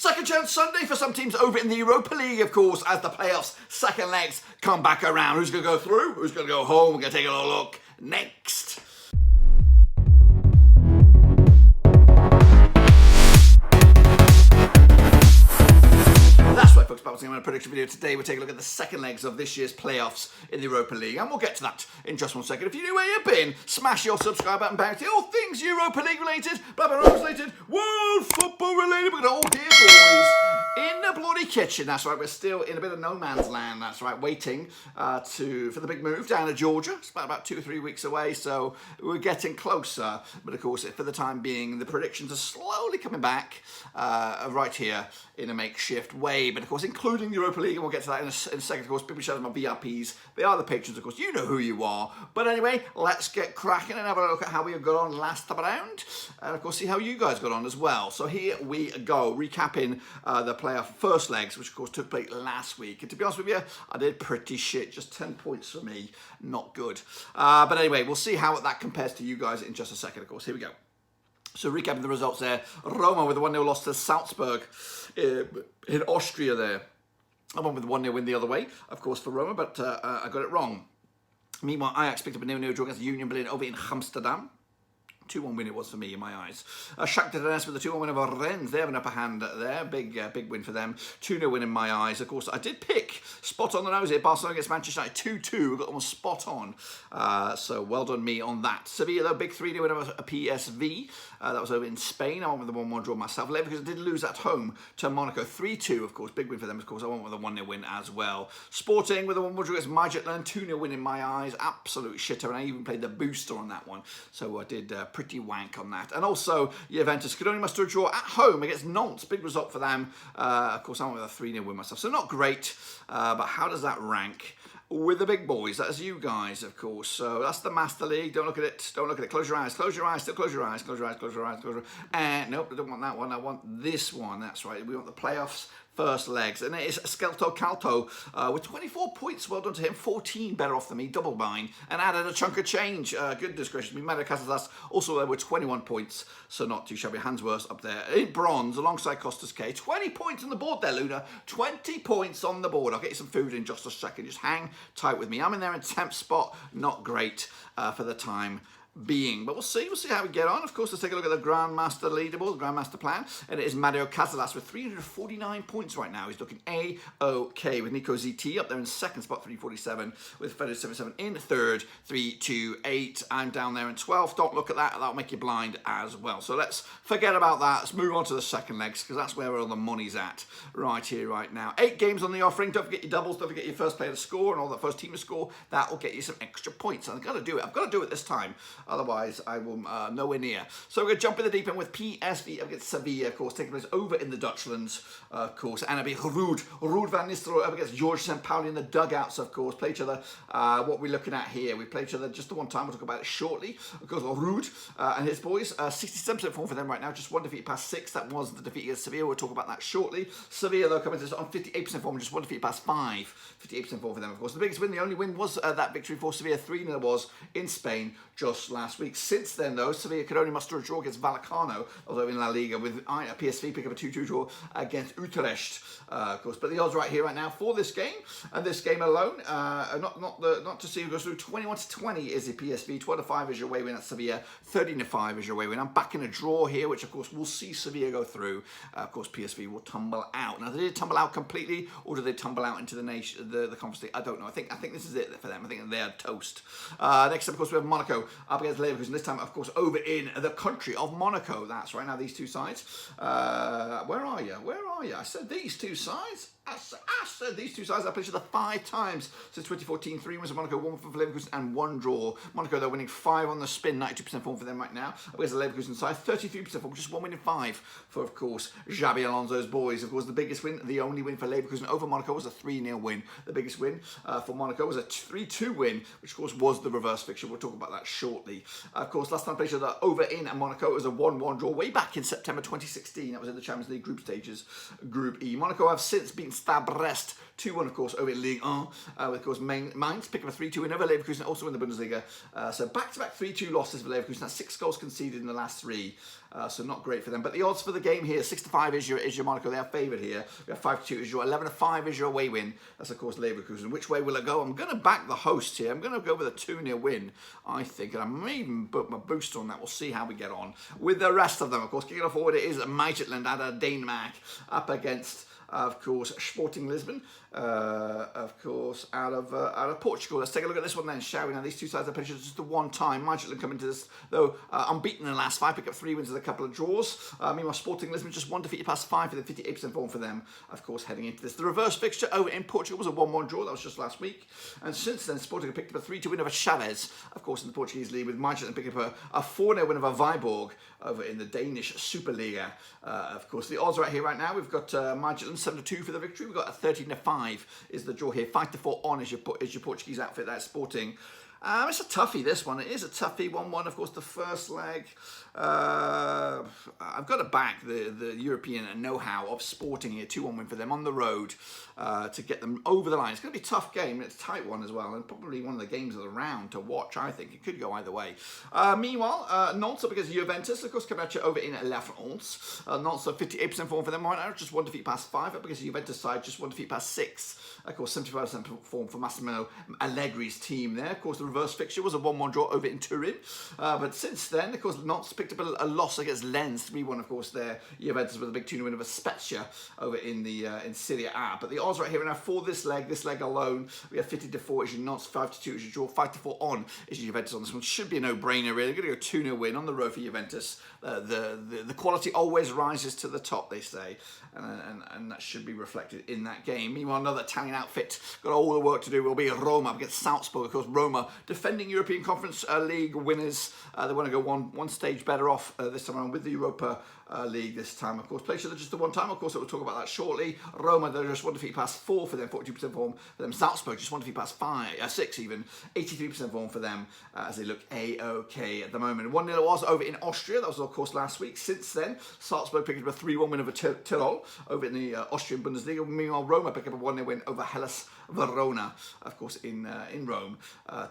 Second chance Sunday for some teams over in the Europa League, of course, as the playoffs, second legs come back around. Who's going to go through? Who's going to go home? We're going to take a little look next. That's right, folks, bouncing on a prediction video. Today we're taking a look at the second legs of this year's playoffs in the Europa League, and we'll get to that in just one second. If you knew where you've been, smash your subscribe button, bounty, all things Europa League related, Barcelona related, world football related. We're all here, boys, in the bloody kitchen. That's right, we're still in a bit of no man's land. That's right, waiting for the big move down to Georgia. It's about 2 or 3 weeks away, so we're getting closer. But of course, for the time being, the predictions are slowly coming back right here in a makeshift way. But of course, including the Europa League, and we'll get to that in a second. Of course, people shout out my VIPs. They are the patrons, of course. You know who you are. But anyway, let's get cracking and have a look at how we got on last time around, and of course, see how you guys got on as well. So here we go, recapping the playoff first legs, which of course took place last week. And to be honest with you, I did pretty shit. Just 10 points for me, not good. But anyway, we'll see how that compares to you guys in just a second. Of course, here we go. So recapping the results there, Roma with a 1-0 loss to Salzburg in Austria there. I went with a 1-0 win the other way, of course, for Roma, but I got it wrong. Meanwhile, Ajax picked up a 0-0 draw against Union Berlin over in Amsterdam. 2-1 win it was for me in my eyes. Shakhtar Rennes with a 2-1 win over Rennes. They have an upper hand there. Big win for them. 2-0 win in my eyes. Of course, I did pick spot on the nose here. Barcelona against Manchester United 2-2. We got them all spot on. So well done me on that. Sevilla, though, big 3-0 win over a PSV. That was over in Spain. I went with the 1-1 draw myself. Leverkusen did lose at home to Monaco 3-2, of course. Big win for them, of course. I went with a 1-0 win as well. Sporting with a 1-1 draw against Midtjylland. 2-0 win in my eyes. Absolute shitter. And I even played the booster on that one. So I did pretty wank on that. And also, Juventus could only muster a draw at home against Nantes. Big result for them. Of course, I went with a 3-0 win myself. So not great. But how does that rank with the big boys? That's you guys, of course. So that's the Master League. Don't look at it. Don't look at it. Close your eyes. Close your eyes. Still close your eyes. Close your eyes. Close your eyes. Close your eyes. And nope, I don't want that one. I want this one. That's right. We want the playoffs first legs. And it is Skelto Calto with 24 points. Well done to him. 14 better off than me. Double mine. And added a chunk of change. Goodness gracious me. Mario Casas also there with 21 points. So not too shabby. Hansworth up there in bronze alongside Costas K. 20 points on the board there, Luna. 20 points on the board. I'll get you some food in just a second. Just hang tight with me. I'm in there in 10th spot. Not great for the time being, but we'll see how we get on. Of course, let's take a look at the Grandmaster leaderboard, the Grandmaster plan, and it is Mario Casalas with 349 points right now. He's looking A-OK with Nico ZT up there in second spot, 347, with Fedor 77 in third, 328. I'm down there in 12th. Don't look at that. That'll make you blind as well. So let's forget about that. Let's move on to the second legs, because that's where all the money's at right here, right now. 8 games on the offering. Don't forget your doubles. Don't forget your first player to score and all that first team to score. That will get you some extra points. And I've got to do it. I've got to do it this time. Otherwise, I will nowhere near. So we're going to jump in the deep end with PSV against Sevilla, of course, taking place over in the Dutchlands, of course. And it'll be Ruud van Nistelrooy up against George Sampaoli in the dugouts, of course. Play each other. What we're looking at here, we play each other just the one time. We'll talk about it shortly. Of course, Ruud and his boys, 67% form for them right now. Just one defeat past 6. That was the defeat against Sevilla. We'll talk about that shortly. Sevilla, though, coming on 58% form, just one defeat past 5. 58% form for them, of course. The biggest win, the only win was that victory for Sevilla. 3-0 was in Spain just last week. Since then, though, Sevilla could only muster a draw against Vallecano, although in La Liga, with PSV pick up a 2-2 draw against Utrecht, of course. But the odds right here, right now, for this game, and this game alone, not to see who goes through, 21-20 is the PSV, 12-5 is your way win at Sevilla, 13-5 is your way win. I'm back in a draw here, which, of course, we'll see Sevilla go through. Of course, PSV will tumble out. Now, did they tumble out completely, or did they tumble out into the Conference League? I don't know. I think this is it for them. I think they're toast. Next up, of course, we have Monaco up against Leverkusen. This time, of course, over in the country of Monaco. That's right. Now, these two sides. Where are you? Where are you? I said these two sides. I said these two sides. I played each other 5 times since 2014. 3 wins for Monaco, 1 for Leverkusen, and 1 draw. Monaco, they're winning 5 on the spin, 92% form for them right now. Against the Leverkusen side, 33% form, just 1 win in 5 for, of course, Xabi Alonso's boys. Of course, the biggest win, the only win for Leverkusen over Monaco was a 3-0 win. The biggest win for Monaco was a 3-2 win, which, of course, was the reverse fixture. We'll talk about that shortly. Of course, last time I played each other over in Monaco, it was a 1-1 draw way back in September 2016. That was in the Champions League group stages, Group E. Monaco have since beaten Stade Brest 2-1, of course, over in Ligue 1. With, of course, Mainz pick up a 3-2 win over Leverkusen, also in the Bundesliga. So back-to-back 3-2 losses for Leverkusen. That's 6 goals conceded in the last 3. so not great for them. But the odds for the game here, 6-5 is your Monaco. They are favoured here. We have 5-2 is your 11-5 is your away win. That's of course Leverkusen. Which way will it go? I'm going to back the host here. I'm going to go with a 2-0 win, I think, and I may even put my booster on that. We'll see how we get on with the rest of them. Of course, kicking off forward it is Midtjylland out of Denmark up against, of course, Sporting Lisbon, of course, out of Portugal. Let's take a look at this one then, shall we? Now, these two sides are pitched just the one time. Midtjylland come into this, though, unbeaten in the last 5, pick up 3 wins with a couple of draws. Meanwhile, Sporting Lisbon just 1 defeated past 5 for the 58% form for them, of course, heading into this. The reverse fixture over in Portugal was a 1-1 draw. That was just last week. And since then, Sporting have picked up a 3-2 win over Chaves, of course, in the Portuguese league, with Midtjylland picking up a 4-0 win over Viborg over in the Danish Superliga. Of course, the odds right here, right now, we've got Midtjylland 7-2 for the victory. We've got a 13-5 is the draw here. 5-4 on is your Portuguese outfit. That's Sporting. It's a toughie, this one. It is a toughie. 1-1, of course, the first leg. I've got to back the European know-how of Sporting here. 2-1 win for them on the road to get them over the line. It's going to be a tough game. It's a tight one as well, and probably one of the games of the round to watch, I think. It could go either way. Meanwhile, Nantes up against Juventus, of course, coming at you over in La France. Nantes, 58% form for them right now. Just 1 defeat past 5. Up against the Juventus side, just 1 defeat past 6. Of course, 75% form for Massimo Allegri's team there. Of course, the reverse fixture was a 1-1 draw over in Turin. But since then, of course, Nantes picked up a loss against Rennes, 3-1, of course, there. Juventus with a big 2-0 win over Spezia over in the in Serie A. But the odds right here and now for this leg alone, we have 50-4 is your Nantes, 5-2 is your draw, 5-4 on is your Juventus on this one. Should be a no-brainer, really. Going to go 2-0 win on the road for Juventus. The quality always rises to the top, they say, and that should be reflected in that game. Meanwhile, another Italian outfit got all the work to do will be Roma against Salzburg. Of course, Roma, defending European Conference League winners. They want to go one stage better off this time around with the Europa League this time. Of course, play just the one time. Of course, we'll talk about that shortly. Roma, they're just 1 defeat past 4 for them, 42% form for them. Salzburg, just 1 defeat past 6 even, 83% form for them as they look A-OK at the moment. 1-0 was over in Austria. That was, of course, last week. Since then, Salzburg picked up a 3-1 win over Tirol over in the Austrian Bundesliga. Meanwhile, Roma picked up a 1-0 win over Hellas Verona, of course, in Rome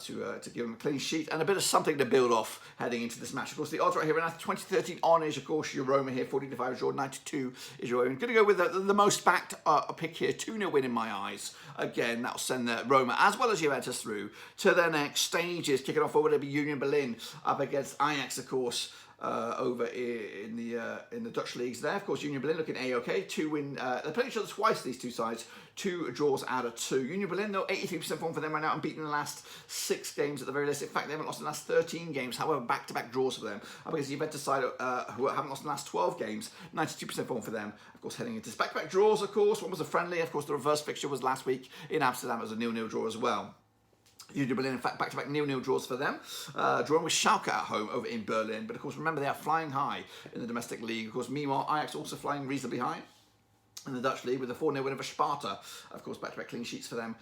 to give them a clean sheet and a bit of something to build off heading into this match. Of course, the odds right here, and after 2013 on is, of course, your Roma here, 14-5 is your 92 is your own. Going to go with the most backed pick here, 2-0 win in my eyes. Again, that'll send Roma as well as Juventus through to their next stages. Kicking off over to be Union Berlin up against Ajax, of course. Over in the Dutch leagues there. Of course, Union Berlin looking A-OK. 2 win. They're playing each other twice, these two sides. 2 draws out of 2. Union Berlin, though, 83% form for them right now, unbeaten in the last 6 games at the very least. In fact, they haven't lost in the last 13 games. However, back-to-back draws for them. Up against the Juventus side, who haven't lost in the last 12 games, 92% form for them. Of course, heading into back-to-back draws, of course. One was a friendly. Of course, the reverse fixture was last week in Amsterdam. It was a 0-0 draw as well. Union Berlin, in fact, back-to-back 0-0 draws for them. Drawing with Schalke at home over in Berlin. But, of course, remember, they are flying high in the domestic league. Of course, meanwhile, Ajax also flying reasonably high in the Dutch league with a 4-0 win over Sparta. Of course, back-to-back clean sheets for them.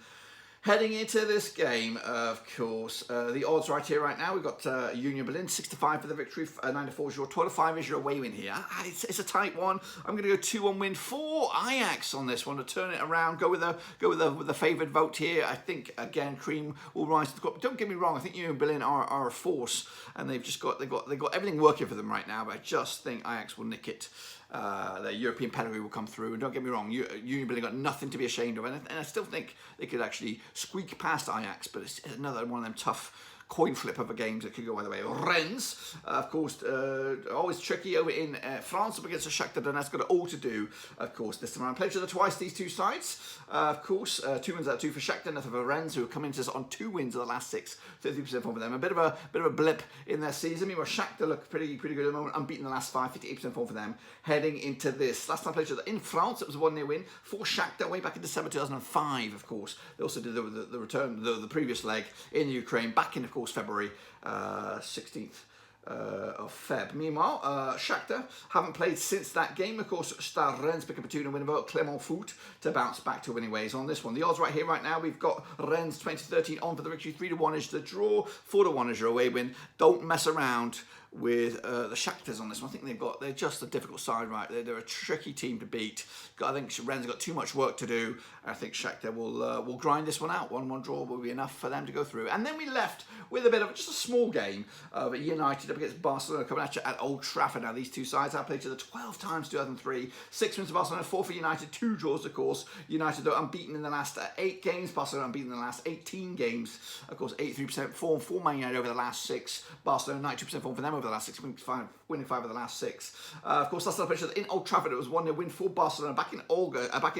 Heading into this game, of course, the odds right here, right now, we've got Union Berlin, 6-5 for the victory, 9-4 is your, 12-5 is your away win here. It's a tight one. I'm going to go 2-1 win for Ajax on this one to turn it around. Go with the favoured vote here. I think, again, cream will rise to the top. Don't get me wrong, I think Union Berlin are a force, and they've got everything working for them right now, but I just think Ajax will nick it. Their European pedigree will come through, and don't get me wrong, Union Berlin got nothing to be ashamed of, and I still think they could actually squeak past Ajax, but it's another one of them tough coin flip of a games that could go either way. Rennes, of course, always tricky over in France up against the Shakhtar Donetsk. Got it all to do, of course, this time around. Played each other twice, these two sides. Of course, 2 wins out of 2 for Shakhtar, nothing for Rennes, who have come into us on 2 wins of the last 6, 33% form for them. A bit of a blip in their season. Meanwhile, Shakhtar look pretty good at the moment, unbeaten the last 5, 58% form for them. Heading into this, last time played each other in France, it was a 1-0 win for Shakhtar way back in December 2005. Of course, they also did the return, the previous leg in Ukraine back in, of course, February 16th. Of Feb. Meanwhile, Shakhtar haven't played since that game. Of course, Stade Rennes pick up a 2-0 win over Clermont Foot to bounce back to winning ways on this one. The odds right here, right now, we've got Rennes 2013 on for the victory. 3-1 is the draw. 4-1 is your away win. Don't mess around with the Shakhtars on this one. I think they're just a difficult side, right? They're a tricky team to beat. I think Rennes have got too much work to do. I think Shakhtar will grind this one out. 1-1 draw will be enough for them to go through. And then we left with a bit of just a small game of United up against Barcelona coming at you at Old Trafford. Now these two sides have played each other 12 times, 2003. 6 wins for Barcelona, 4 for United, 2 draws, of course. United though unbeaten in the last 8 games. Barcelona unbeaten in the last 18 games. Of course, 83% form for Man United over the last 6. Barcelona 92% form for them over the last 6, winning 5 of the last 6. Of course, last time picture in Old Trafford, it was 1-0 win for Barcelona back in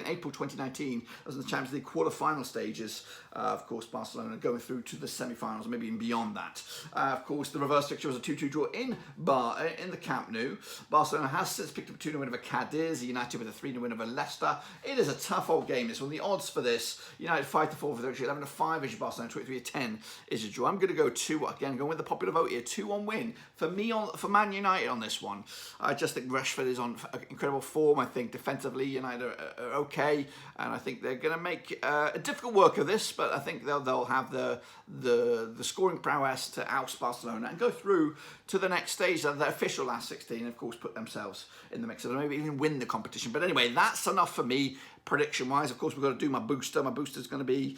April 2019. That was in the Champions League quarter-final stages. Of course, Barcelona going through to the semi-finals, maybe even beyond that. Of course, the reverse fixture was a 2-2 draw in the Camp Nou. Barcelona has since picked up a 2-0 win over Cadiz. United with a 3-0 win over Leicester. It is a tough old game. This one, the odds for this: United 5-4 for the victory, 11-5 is Barcelona, 23-10 is a draw. I'm going to go 2 again, going with the popular vote here. 2-1 win for me for Man United on this one. I just think Rashford is on incredible form. I think defensively United are okay, and I think they're going to make a difficult work of this, but I think they'll have the scoring prowess to oust Barcelona and go through to the next stage of the official last 16, and of course put themselves in the mix and maybe even win the competition. But anyway, that's enough for me prediction wise. Of course, we've got to do my booster. My booster is going to be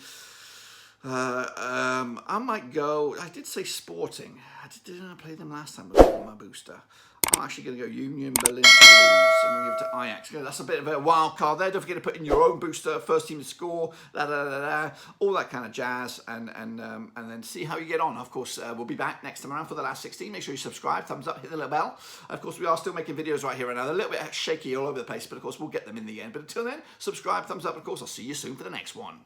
I might go, I did say Sporting. Didn't I play them last time with my booster? I'm actually going to go Union Berlin to lose. I'm going to give it to Ajax. That's a bit of a wild card there. Don't forget to put in your own booster, first team to score, all that kind of jazz, and then see how you get on. Of course, we'll be back next time around for the last 16. Make sure you subscribe, thumbs up, hit the little bell. Of course, we are still making videos right here and now. They're a little bit shaky all over the place, but of course, we'll get them in the end. But until then, subscribe, thumbs up, and of course, I'll see you soon for the next one.